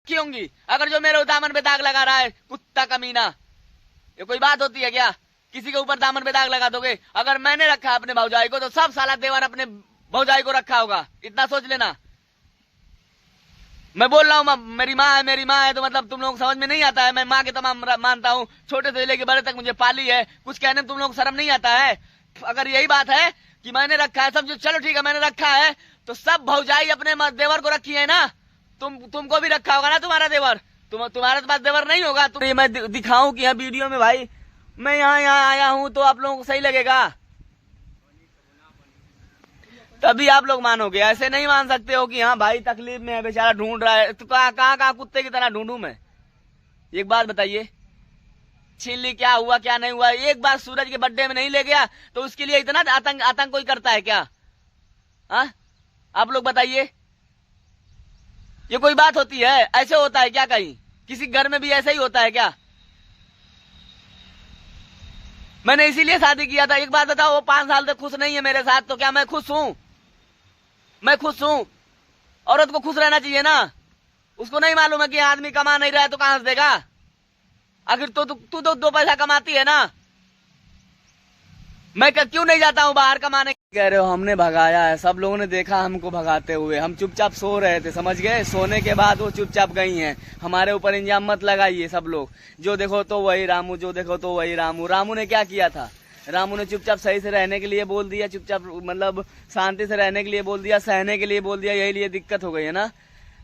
की होंगी अगर जो मेरे दामन पे दाग लगा रहा है, कुत्ता कमीना। ये कोई बात होती है क्या? किसी के ऊपर दामन पे दाग लगा दोगे? अगर मैंने रखा अपने भौजाई को तो सब साला देवर अपने भौजाई को रखा होगा, इतना सोच लेना। मैं बोल रहा हूँ मेरी माँ है तो मतलब तुम लोग समझ में नहीं आता है। मैं माँ के तमाम मानता हूँ, छोटे से लेके बड़े तक मुझे पाली है, कुछ कहने तुम लोग शर्म नहीं आता है? अगर यही बात है कि मैंने रखा है सब, चलो ठीक है मैंने रखा है, तो सब भौजाई अपने देवर को रखी है ना। तुमको भी रखा होगा ना तुम्हारा देवर। तुम्हारे पास देवर नहीं होगा? तो ये मैं दिखाऊं कि यहाँ वीडियो में भाई मैं यहाँ आया हूँ तो आप लोगों को सही लगेगा, तभी आप लोग मानोगे। ऐसे नहीं मान सकते हो कि हाँ भाई तकलीफ में है बेचारा ढूंढ रहा है, तो कहाँ कुत्ते की तरह ढूंढूं मैं? एक बात बताइए, छीन ली क्या हुआ क्या नहीं हुआ? एक बार सूरज के बर्थडे में नहीं ले गया तो उसके लिए इतना आतंक कोई करता है क्या? हाँ आप लोग बताइए, ये कोई बात होती है? ऐसे होता है क्या कहीं? किसी घर में भी ऐसा ही होता है क्या? मैंने इसीलिए शादी किया था। एक बात बताओ, वो 5 साल से खुश नहीं है मेरे साथ, तो क्या मैं खुश हूं? मैं खुश हूं? औरत को खुश रहना चाहिए ना। उसको नहीं मालूम है कि आदमी कमा नहीं रहा है तो कहां से देगा? आखिर तू तो 2 पैसा कमाती है ना। मैं क्यों नहीं जाता हूँ बाहर कमाने? कह रहे हो हमने भगाया है, सब लोगों ने देखा हमको भगाते हुए, हम चुपचाप सो रहे थे, समझ गए? सोने के बाद वो चुपचाप गई हैं। हमारे ऊपर इंजाम मत लगाइए सब लोग। जो देखो तो वही रामू, जो देखो तो वही रामू। रामू ने क्या किया था? रामू ने चुपचाप सही से रहने के लिए बोल दिया, चुपचाप मतलब शांति से रहने के लिए बोल दिया, सहने के लिए बोल दिया, यही लिए दिक्कत हो गई है ना।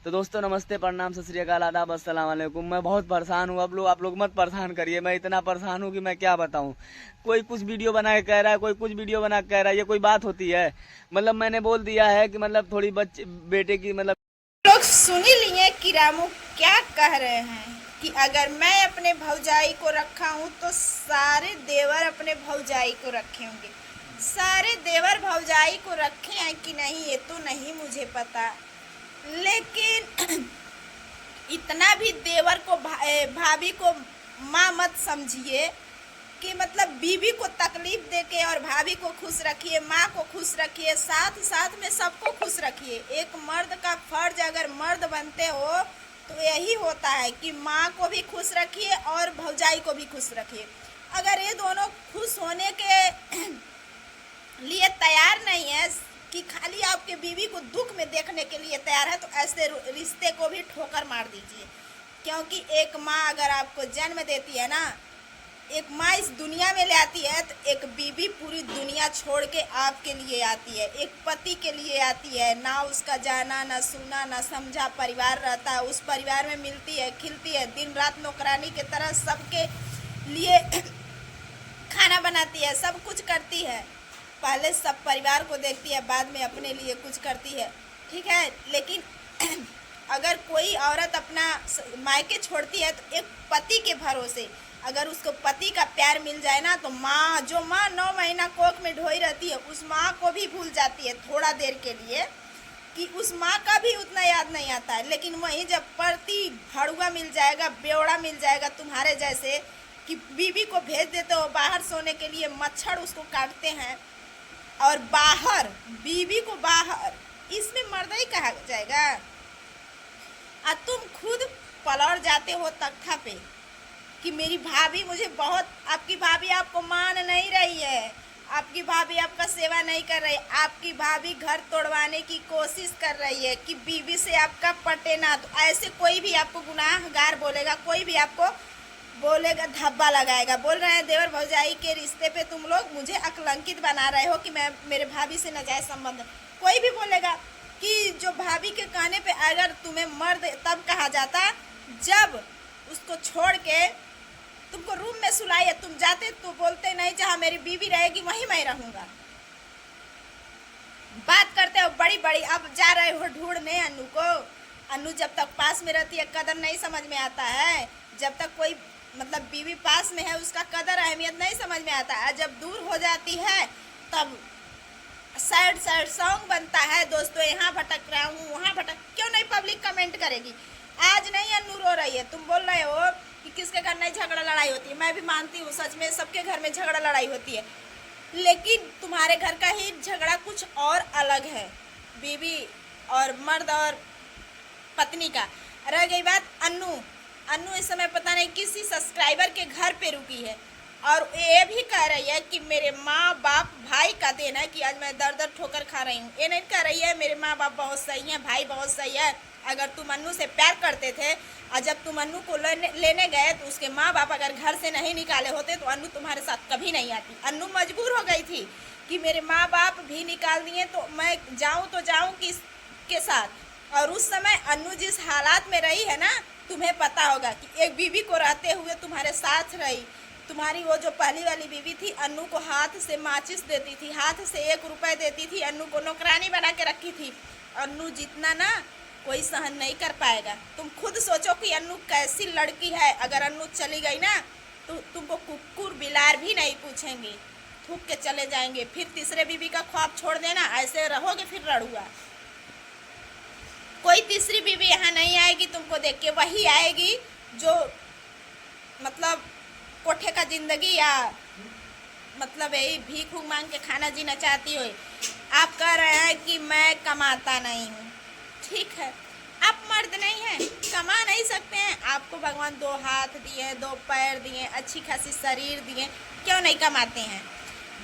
तो दोस्तों नमस्ते, प्रणाम, सत श्री अकाल, आदाब, अस्सलाम वालेकुम। मैं बहुत परेशान हूँ। आप लोग मत परेशान करिए। मैं इतना परेशान हूँ कि मैं क्या बताऊँ। कोई कुछ वीडियो बना के कह रहा है, कोई कुछ वीडियो बना के कह रहा है, ये कोई बात होती है? मतलब मैंने बोल दिया है कि मतलब थोड़ी बेटे की मतलब लोग सुन ही लिए कि रामू क्या कह रहे हैं कि अगर मैं अपने भौजाई को रखा हूँ तो सारे देवर अपने भौजाई को रखे होंगे। सारे देवर भौजाई को रखे हैं कि नहीं ये तो नहीं मुझे पता, लेकिन इतना भी देवर को भाभी को माँ मत समझिए कि मतलब बीवी को तकलीफ देके और भाभी को खुश रखिए, माँ को खुश रखिए, साथ साथ में सबको खुश रखिए। एक मर्द का फर्ज, अगर मर्द बनते हो तो यही होता है कि माँ को भी खुश रखिए और भौजाई को भी खुश रखिए। अगर ये दोनों खुश होने के लिए तैयार नहीं है कि खाली आपके बीवी को दुख में देखने के लिए तैयार है, तो ऐसे रिश्ते को भी ठोकर मार दीजिए। क्योंकि एक माँ अगर आपको जन्म देती है ना, एक माँ इस दुनिया में ले आती है, तो एक बीवी पूरी दुनिया छोड़ के आपके लिए आती है, एक पति के लिए आती है। ना उसका जाना ना सुना ना समझा परिवार रहता है, उस परिवार में मिलती है, खिलती है, दिन रात नौकरानी की तरह सबके लिए खाना बनाती है, सब कुछ करती है। पहले सब परिवार को देखती है, बाद में अपने लिए कुछ करती है, ठीक है। लेकिन अगर कोई औरत अपना मायके छोड़ती है तो एक पति के भरोसे, अगर उसको पति का प्यार मिल जाए ना, तो माँ, जो माँ 9 महीना कोख में ढोई रहती है, उस माँ को भी भूल जाती है थोड़ा देर के लिए, कि उस माँ का भी उतना याद नहीं आता है। लेकिन वहीं जब पति भड़ुआ मिल जाएगा, बेवड़ा मिल जाएगा तुम्हारे जैसे, कि बीवी को भेज देते हो बाहर सोने के लिए, मच्छर उसको काटते हैं, और बाहर बीवी को बाहर, इसमें मर्द ही कहा जाएगा? और तुम खुद पलट जाते हो तख्ता पे कि मेरी भाभी मुझे बहुत, आपकी भाभी आपको मान नहीं रही है, आपकी भाभी आपका सेवा नहीं कर रही, आपकी भाभी घर तोड़वाने की कोशिश कर रही है कि बीवी से आपका पटे ना। तो ऐसे कोई भी आपको गुनाहगार बोलेगा, कोई भी आपको बोलेगा, धब्बा लगाएगा। बोल रहे हैं देवर भौजाई के रिश्ते पे तुम लोग मुझे अकलंकित बना रहे हो कि मैं मेरे भाभी से नाजायज संबंध। कोई भी बोलेगा कि जो भाभी के कहने पे अगर तुम्हें मर्द तब कहा जाता जब उसको छोड़ के तुमको रूम में सुलाइए, तुम जाते तो बोलते नहीं जहाँ मेरी बीवी रहेगी वहीं मैं रहूँगा। बात करते हो बड़ी बड़ी, अब जा रहे हो ढूंढने अन्नू को। अन्नू जब तक पास में रहती है कदर नहीं समझ में आता है, जब तक कोई मतलब बीवी पास में है उसका कदर अहमियत नहीं समझ में आता है। जब दूर हो जाती है तब सैड सॉन्ग बनता है, दोस्तों यहाँ भटक रहा हूँ वहाँ भटक, क्यों नहीं पब्लिक कमेंट करेगी? आज नहीं अन्नू रो रही है, तुम बोल रहे हो कि किसके घर नहीं झगड़ा लड़ाई होती है। मैं भी मानती हूँ सच में सबके घर में झगड़ा लड़ाई होती है, लेकिन तुम्हारे घर का ही झगड़ा कुछ और अलग है, बीवी और मर्द और पत्नी का। रह गई बात अन्नू, अन्नू इस समय पता नहीं किसी सब्सक्राइबर के घर पे रुकी है और ये भी कह रही है कि मेरे माँ बाप भाई का देन है कि आज मैं दर दर ठोकर खा रही हूँ। ये नहीं कह रही है मेरे माँ बाप बहुत सही हैं, भाई बहुत सही है। अगर तुम अन्नू से प्यार करते थे और जब तुम अन्नू को लेने गए तो उसके माँ बाप अगर घर से नहीं निकाले होते तो अन्नू तुम्हारे साथ कभी नहीं आती। अन्नू मजबूर हो गई थी कि मेरे माँ बाप भी निकाल दिए तो मैं जाऊँ तो जाऊँ किसके साथ। और उस समय अन्नू जिस हालात में रही है ना, तुम्हें पता होगा कि एक बीवी को रहते हुए तुम्हारे साथ रही। तुम्हारी वो जो पहली वाली बीवी थी, अन्नू को हाथ से माचिस देती थी, हाथ से 1 रुपए देती थी, अन्नू को नौकरानी बना के रखी थी। अन्नू जितना ना कोई सहन नहीं कर पाएगा। तुम खुद सोचो कि अन्नू कैसी लड़की है। अगर अन्नू चली गई ना तो तुमको कुकुर बिलार भी नहीं पूछेंगे, थूक के चले जाएंगे। फिर तीसरे बीवी का ख्वाब छोड़ देना, ऐसे रहोगे फिर रड़ुआ। कोई तीसरी बीवी यहाँ नहीं आएगी तुमको देख के, वही आएगी जो मतलब कोठे का जिंदगी या मतलब यही भीख मांग के खाना जीना चाहती हो। आप कह रहे हैं कि मैं कमाता नहीं हूँ, ठीक है, आप मर्द नहीं हैं, कमा नहीं सकते हैं। आपको भगवान 2 हाथ दिए, 2 पैर दिए, अच्छी खासी शरीर दिए, क्यों नहीं कमाते हैं?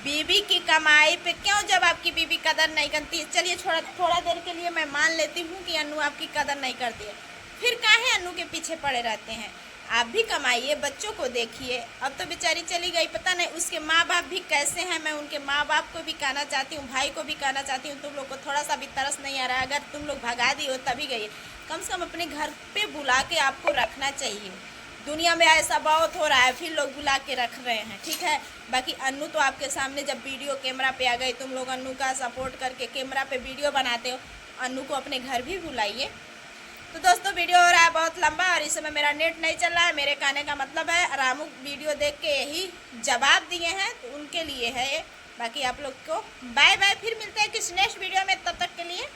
बीवी की कमाई पे क्यों, जब आपकी बीवी कदर नहीं करती। चलिए थोड़ा देर के लिए मैं मान लेती हूँ कि अन्नू आपकी कदर नहीं करती है, फिर काहे अन्नू के पीछे पड़े रहते हैं? आप भी कमाइए, बच्चों को देखिए। अब तो बेचारी चली गई, पता नहीं उसके माँ बाप भी कैसे हैं। मैं उनके माँ बाप को भी कहना चाहती हूँ, भाई को भी कहना चाहती हूँ, तुम लोग को थोड़ा सा भी तरस नहीं आ रहा है? अगर तुम लोग भगा दी हो तभी गई, कम से कम अपने घर पे बुला के आपको रखना चाहिए। दुनिया में ऐसा बहुत हो रहा है, फिर लोग बुला के रख रहे हैं, ठीक है। बाकी अन्नू तो आपके सामने जब वीडियो कैमरा पे आ गई, तुम लोग अन्नू का सपोर्ट करके कैमरा पे वीडियो बनाते हो, अन्नू को अपने घर भी बुलाइए। तो दोस्तों वीडियो हो रहा है बहुत लंबा और इस समय मेरा नेट नहीं चल रहा है। मेरे कहने का मतलब है रामू वीडियो देख के यही जवाब दिए हैं तो उनके लिए है ये। बाकी आप लोग को बाय बाय, फिर मिलते हैं किसी नेक्स्ट वीडियो में, तब तक के लिए